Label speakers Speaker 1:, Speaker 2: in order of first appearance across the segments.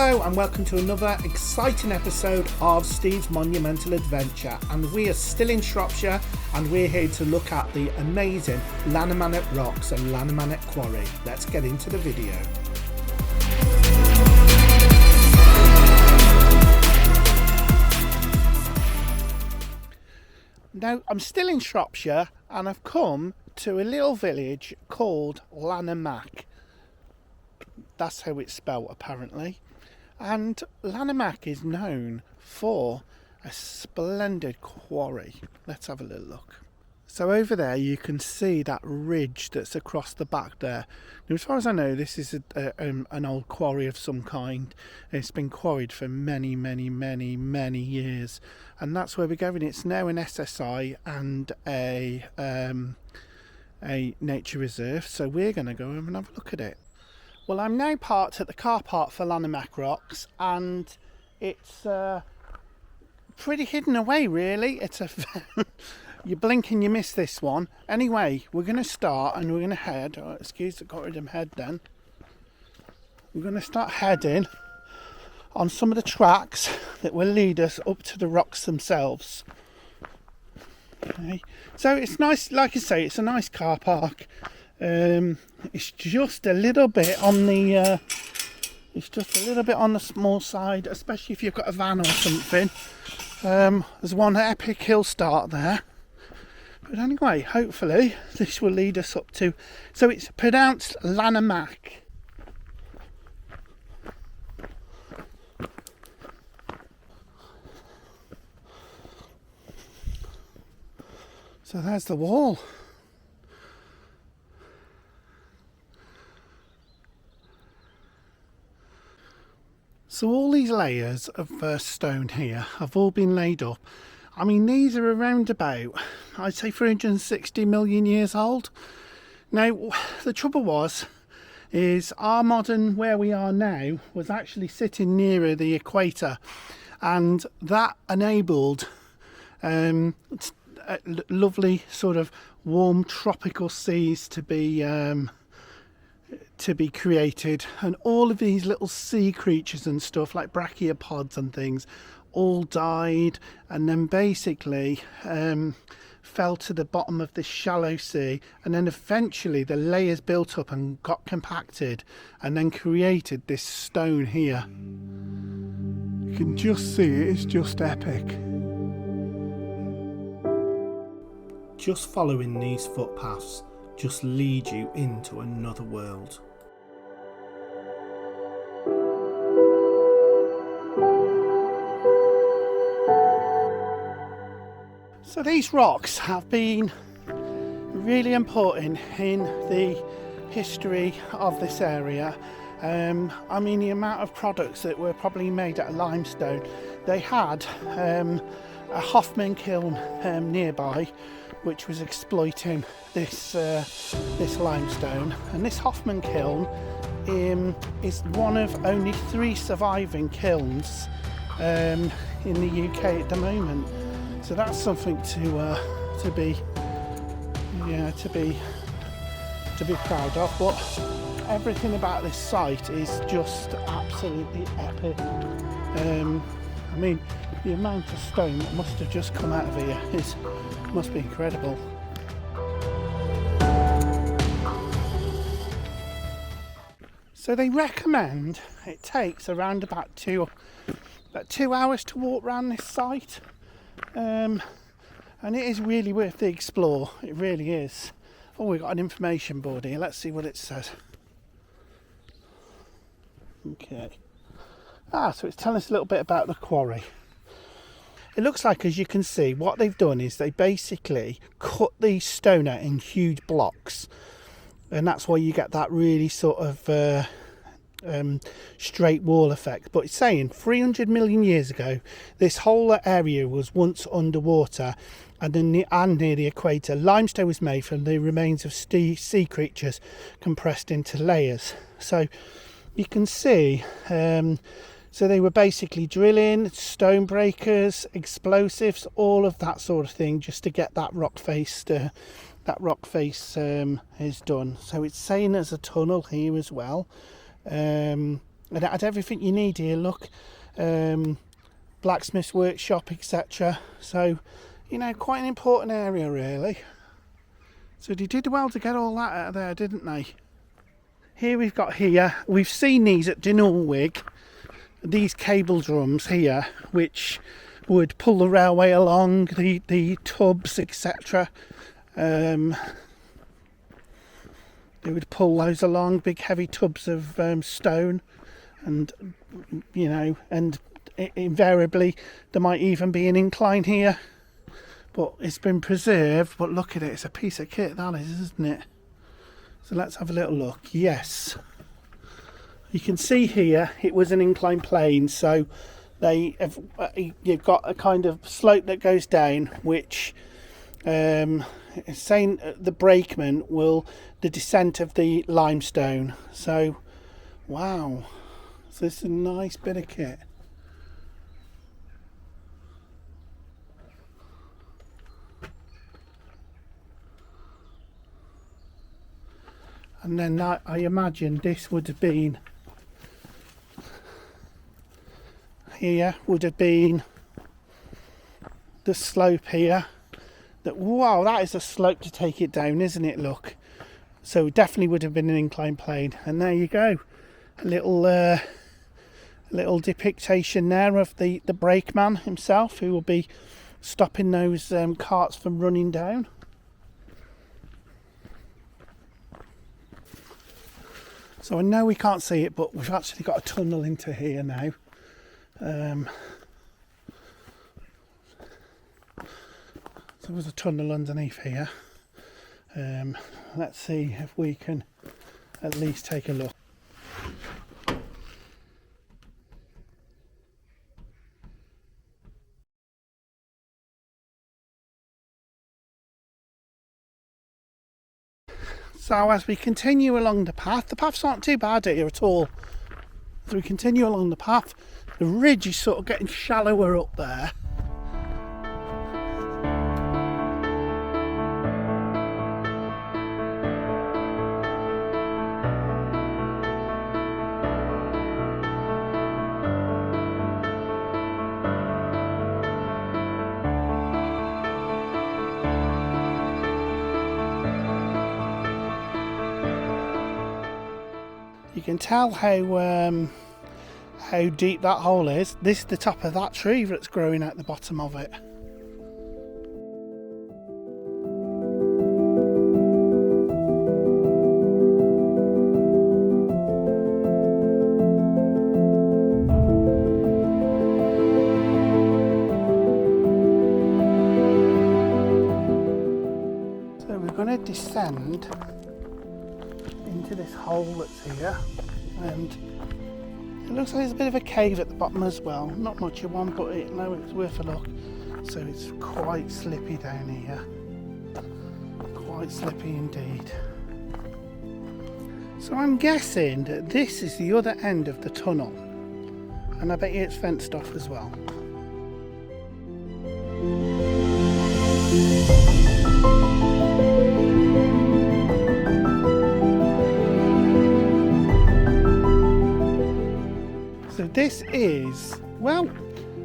Speaker 1: Hello and welcome to another exciting episode of Steve's Monumental Adventure, and we are still in Shropshire and we're here to look at the amazing Llanymynech rocks and Llanymynech Quarry. Let's get into the video. Now I'm still in Shropshire and I've come to a little village called Llanymynech. That's how it's spelled apparently. And Llanymynech is known for a splendid quarry. Let's have a little look. So over there you can see that ridge that's across the back there. Now, as far as I know, this is an old quarry of some kind. It's been quarried for many years, and that's where we're going. It's now an SSI and a nature reserve, so we're going to go over and have a look at it. Well, I'm now parked at the car park for Llanymynech Rocks, and it's pretty hidden away really. It's a you blink and you miss this one. Anyway, we're going to start and we're going to head, excuse, I got rid of my head then. We're going to start heading on some of the tracks that will lead us up to the rocks themselves. Okay. So it's nice, like I say, it's a nice car park. It's just a little bit on the small side, especially if you've got a van or something. There's one epic hill start there, but anyway, hopefully this will lead us up to, so it's pronounced Llanymynech. So there's the wall. So all these layers of stone here have all been laid up. I mean, these are around about, I'd say 360 million years old. Now, the trouble is our modern, where we are now, was actually sitting nearer the equator, and that enabled lovely sort of warm tropical seas to be created, and all of these little sea creatures and stuff like brachiopods and things all died, and then basically fell to the bottom of this shallow sea, and then eventually the layers built up and got compacted and then created this stone here. You can just see it, it's just epic. Just following these footpaths just lead you into another world. So these rocks have been really important in the history of this area. I mean, the amount of products that were probably made out of limestone. They had a Hoffmann Kiln nearby, which was exploiting this limestone, and this Hoffmann Kiln is one of only 3 surviving kilns in the UK at the moment. So that's something to be proud of. But everything about this site is just absolutely epic. I mean, the amount of stone that must have just come out of here must be incredible. So they recommend it takes around about 2 hours to walk around this site, and it is really worth the explore. It really is. Oh, we've got an information board here. Let's see what it says. Okay. So it's telling us a little bit about the quarry. It looks like, as you can see, what they've done is they basically cut these stone out in huge blocks, and that's why you get that really sort of straight wall effect. But it's saying 300 million years ago this whole area was once underwater, and near the equator limestone was made from the remains of sea creatures compressed into layers. So you can see so they were basically drilling, stone breakers, explosives, all of that sort of thing, just to get that rock face is done. So it's saying there's a tunnel here as well. And it had everything you need here, look. Blacksmith's workshop, etc. So, you know, quite an important area really. So they did well to get all that out of there, didn't they? Here we've seen these at Dinulwig, these cable drums here, which would pull the railway along, the tubs, etc. They would pull those along, big heavy tubs of stone, and you know, and invariably there might even be an incline here, but it's been preserved. But look at it, it's a piece of kit, that is, isn't it? So let's have a little look. Yes, you can see here it was an inclined plane, so you've got a kind of slope that goes down, which it's saying the brakeman will the descent of the limestone. So wow, so this is a nice bit of kit. And then I imagine this would have been here, would have been the slope here. Wow, that is a slope to take it down, isn't it? Look, so it definitely would have been an inclined plane. And there you go, a little depiction there of the brakeman himself, who will be stopping those carts from running down. So I know we can't see it, but we've actually got a tunnel into here now. So there's a tunnel underneath here. Let's see if we can at least take a look. So as we continue along the paths aren't too bad here at all. As we continue along the path, the ridge is sort of getting shallower up there. You can tell how deep that hole is. This is the top of that tree that's growing at the bottom of it. So we're going to descend into this hole that's here, and it looks like there's a bit of a cave at the bottom as well. Not much of one, but it's worth a look. So it's quite slippy down here, quite slippy indeed. So I'm guessing that this is the other end of the tunnel, and I bet you it's fenced off as well. So this is, well,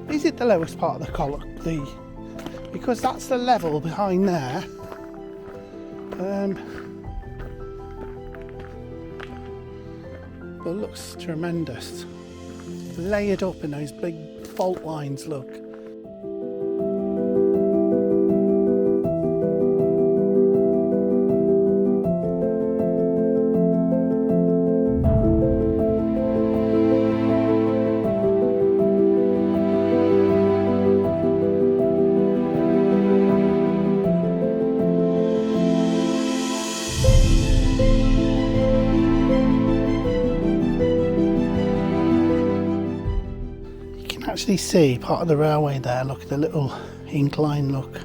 Speaker 1: is it the lowest part of the column? Because that's the level behind there. But it looks tremendous. Layered up in those big fault lines, look. Actually see part of the railway there. Look at the little incline, look.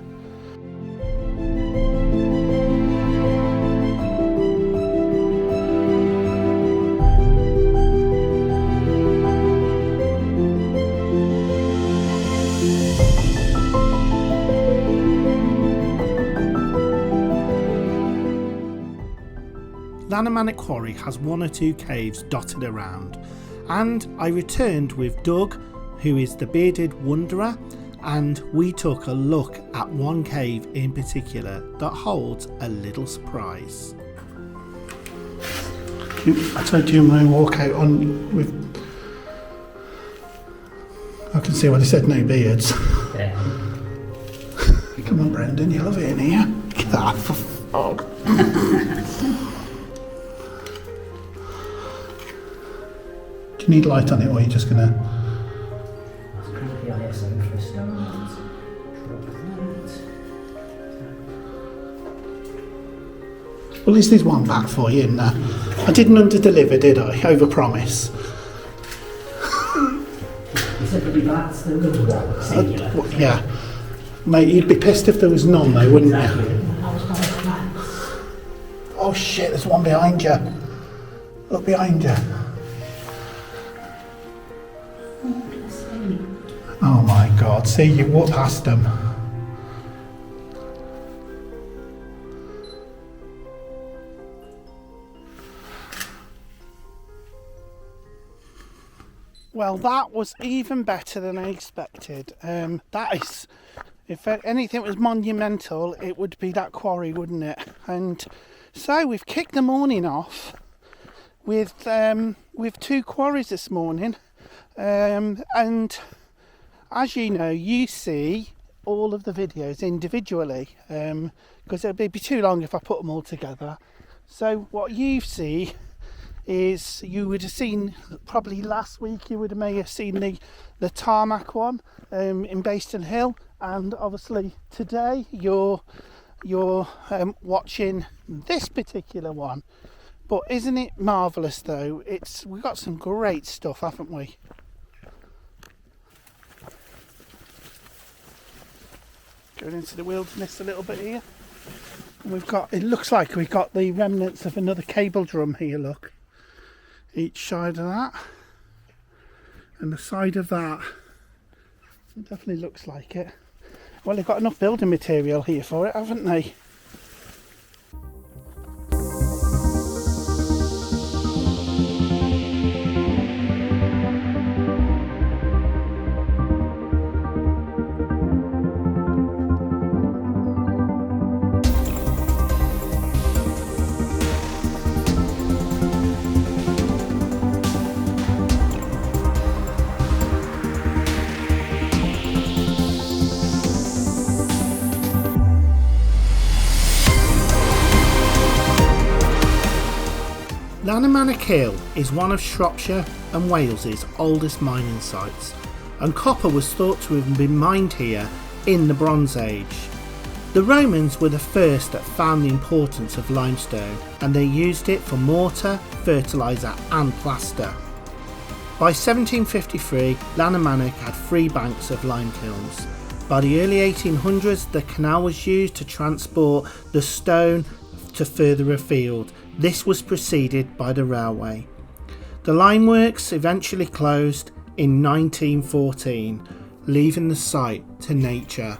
Speaker 1: Llanymynech Quarry has one or two caves dotted around, and I returned with Doug, who is the bearded wanderer, and we took a look at one cave in particular that holds a little surprise. I told you my walk out on with. I can see what they said, no beards.
Speaker 2: Yeah.
Speaker 1: Come on, Brendan, you'll have it in here. Get that for fog. Do you need light on it, or are you just gonna? Well, at least there's one back for you in there. I didn't under-deliver, did I? Over-promise.
Speaker 2: You said there'd be bats, there was one, singular.
Speaker 1: Yeah. Mate, you'd be pissed if there was none though, wouldn't
Speaker 2: Exactly.
Speaker 1: you? Oh shit, there's one behind you. Look behind you. Oh my god, see, you walk past them. Well, that was even better than I expected. That is, if anything was monumental, it would be that quarry, wouldn't it? And so we've kicked the morning off with 2 quarries this morning. And as you know, you see all of the videos individually, because it would be too long if I put them all together. So what you see is, you would have seen probably last week, you may have seen the tarmac one in Baston Hill, and obviously today you're watching this particular one. But isn't it marvellous though? We've got some great stuff, haven't we? Going into the wilderness a little bit here. And it looks like we've got the remnants of another cable drum here, look. Each side of that. And the side of that. It definitely looks like it. Well, they've got enough building material here for it, haven't they? Llanymynech Hill is one of Shropshire and Wales's oldest mining sites, and copper was thought to have been mined here in the Bronze Age. The Romans were the first that found the importance of limestone, and they used it for mortar, fertiliser and plaster. By 1753, Llanymynech had 3 banks of lime kilns. By the early 1800s, the canal was used to transport the stone to further afield. This was preceded by the railway. The limeworks eventually closed in 1914, leaving the site to nature.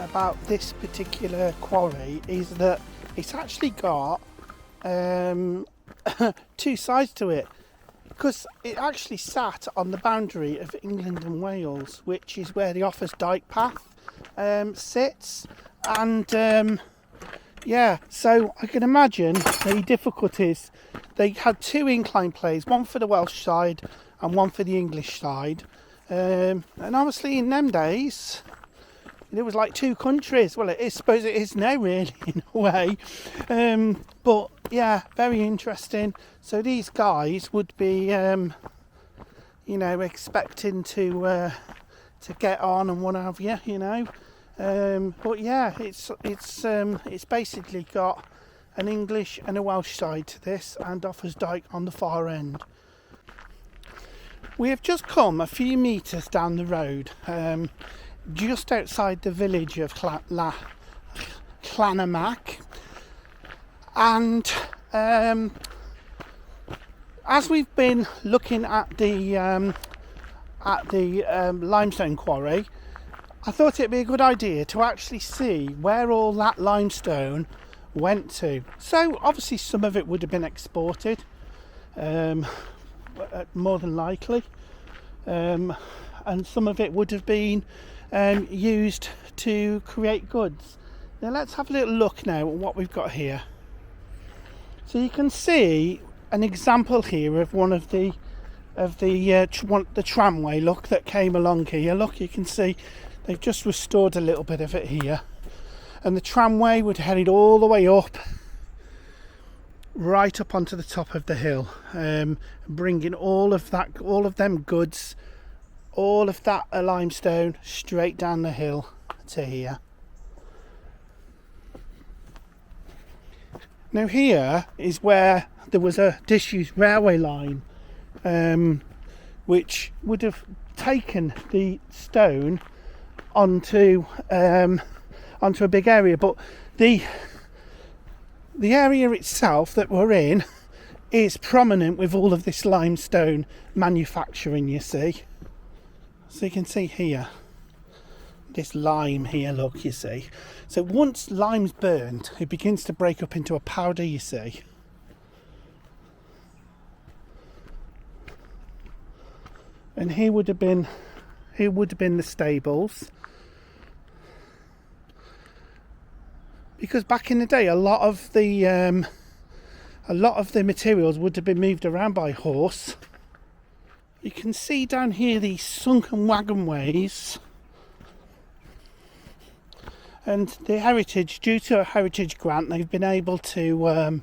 Speaker 1: about this particular quarry is that it's actually got two sides to it, because it actually sat on the boundary of England and Wales, which is where the Offa's Dyke path sits. And yeah, so I can imagine the difficulties. They had two incline plays, one for the Welsh side and one for the English side. And obviously in them days, it was like two countries. Well, I suppose it is now, really, in a way. But yeah, very interesting. So these guys would be, you know, expecting to get on and what have you, you know. But yeah, it's basically got an English and a Welsh side to this, and Offa's Dyke on the far end. We have just come a few metres down the road, just outside the village of Llanymynech, and as we've been looking at the limestone quarry, I thought it'd be a good idea to actually see where all that limestone went to. So obviously some of it would have been exported, more than likely, and some of it would have been used to create goods. Now let's have a little look now at what we've got here. So you can see an example here of one of the tramway, look, that came along here. Look, you can see they've just restored a little bit of it here, and the tramway would head all the way up, right up onto the top of the hill, bringing all of them goods, all of that limestone straight down the hill to here. Now here is where there was a disused railway line, which would have taken the stone onto a big area, but the area itself that we're in is prominent with all of this limestone manufacturing, you see. So you can see here, this lime here, look, you see. So once lime's burnt, it begins to break up into a powder, you see. And here would have been the stables. Because back in the day, a lot of the materials would have been moved around by horse. You can see down here these sunken wagon ways, and the heritage, due to a heritage grant, they've been able to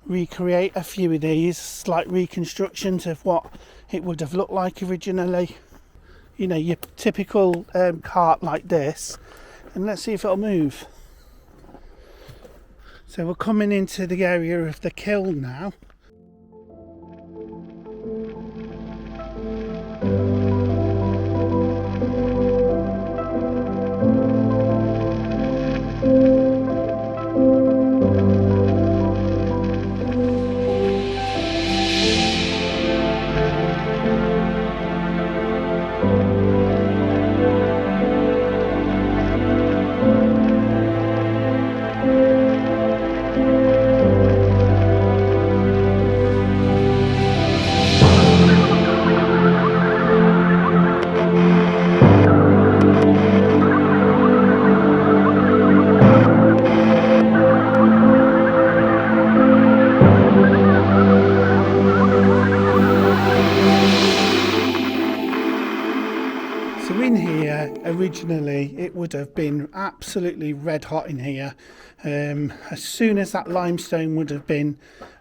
Speaker 1: recreate a few of these, slight reconstructions of what it would have looked like originally. You know, your typical cart like this. And let's see if it'll move. So we're coming into the area of the kiln now. Originally it would have been absolutely red hot in here. As soon as that limestone would have been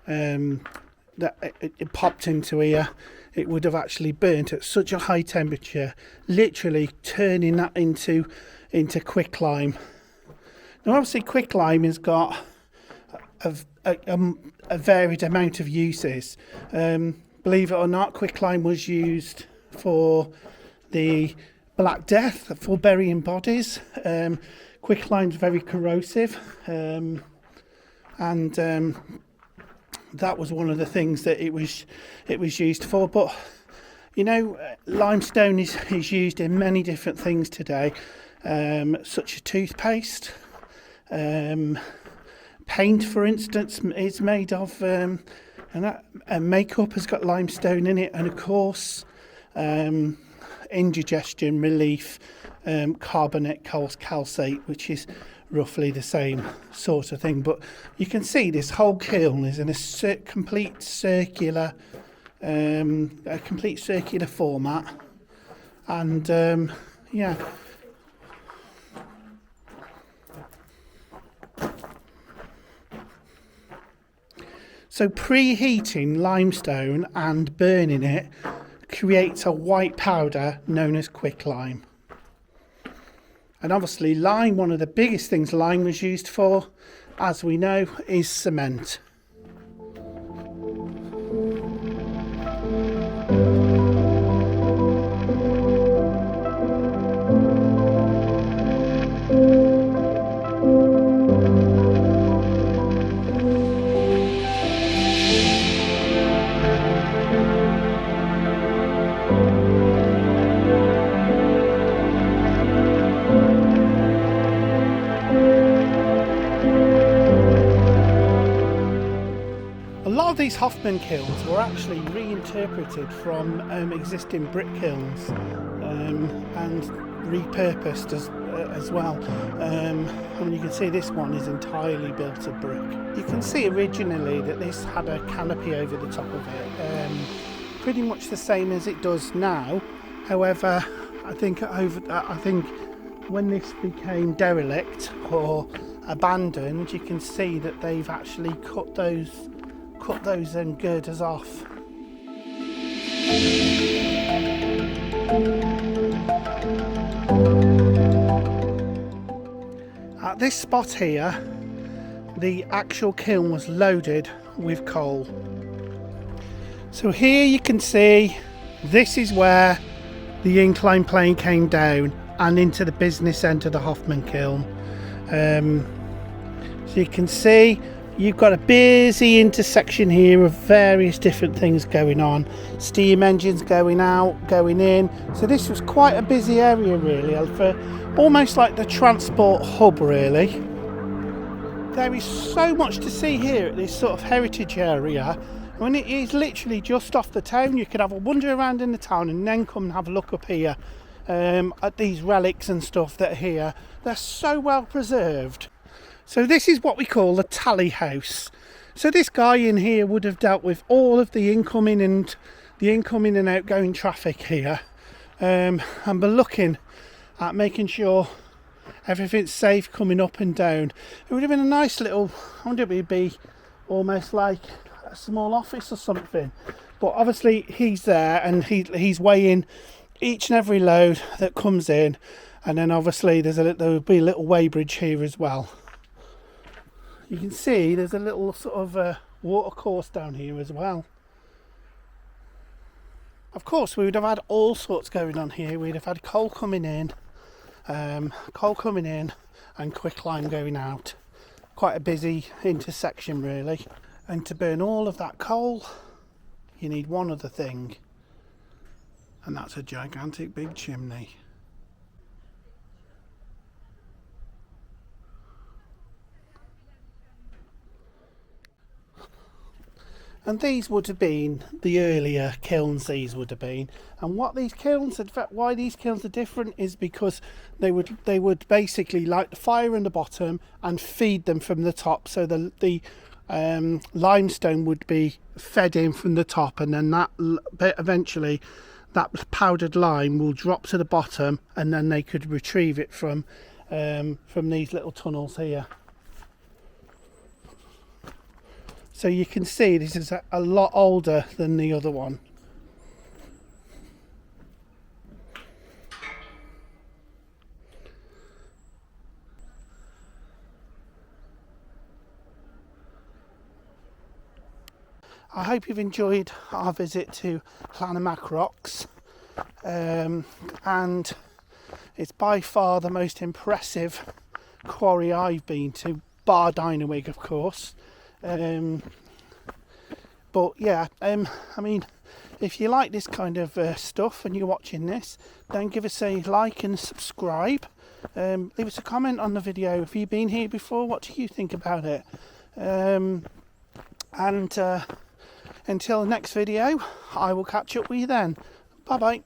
Speaker 1: it popped into here, it would have actually burnt at such a high temperature, literally turning that into quicklime. Now obviously quicklime has got a varied amount of uses. Believe it or not, quicklime was used for the Black Death, for burying bodies. Quicklime's very corrosive, and that was one of the things that it was used for. But You know, limestone is used in many different things today, such as toothpaste. Paint, for instance, is made of, and makeup has got limestone in it, and of course, indigestion relief, carbonate calcite, which is roughly the same sort of thing. But you can see this whole kiln is in a complete circular format, and yeah. So preheating limestone and burning it creates a white powder known as quicklime. And obviously lime, one of the biggest things lime was used for, as we know, is cement. A lot of these Hoffmann kilns were actually reinterpreted from existing brick kilns and repurposed as well. And you can see this one is entirely built of brick. You can see originally that this had a canopy over the top of it, pretty much the same as it does now. However, I think when this became derelict or abandoned, you can see that they've actually cut those girders off. At this spot here, the actual kiln was loaded with coal. So here you can see this is where the incline plane came down and into the business end of the Hoffmann Kiln. So you can see you've got a busy intersection here of various different things going on. Steam engines going out, going in. So this was quite a busy area really, for almost like the transport hub really. There is so much to see here at this sort of heritage area. When it is literally just off the town, you could have a wander around in the town and then come and have a look up here at these relics and stuff that are here. They're so well preserved. So this is what we call the tally house. So this guy in here would have dealt with all of the incoming and outgoing traffic here, and be looking at making sure everything's safe coming up and down. It would have been a nice little, I wonder if it'd be almost like a small office or something. But obviously he's there and he's weighing each and every load that comes in, and then obviously there would be a little weighbridge here as well. You can see there's a little sort of water course down here as well. Of course, we would have had all sorts going on here. We'd have had coal coming in and quicklime going out. Quite a busy intersection really. And to burn all of that coal, you need one other thing, and that's a gigantic big chimney. And these would have been the earlier kilns. These would have been, and what these kilns, in fact, why these kilns are different is because they would basically light the fire in the bottom and feed them from the top. So the limestone would be fed in from the top, and then that eventually that powdered lime will drop to the bottom, and then they could retrieve it from these little tunnels here. So you can see this is a lot older than the other one. I hope you've enjoyed our visit to Llanymynech Rocks, and it's by far the most impressive quarry I've been to, bar Llanymynech of course. But yeah, I mean, If you like this kind of stuff and you're watching this, then give us a like and subscribe. Leave us a comment on the video. Have you been here before? What do you think about it? And until the next video, I will catch up with you then. Bye bye.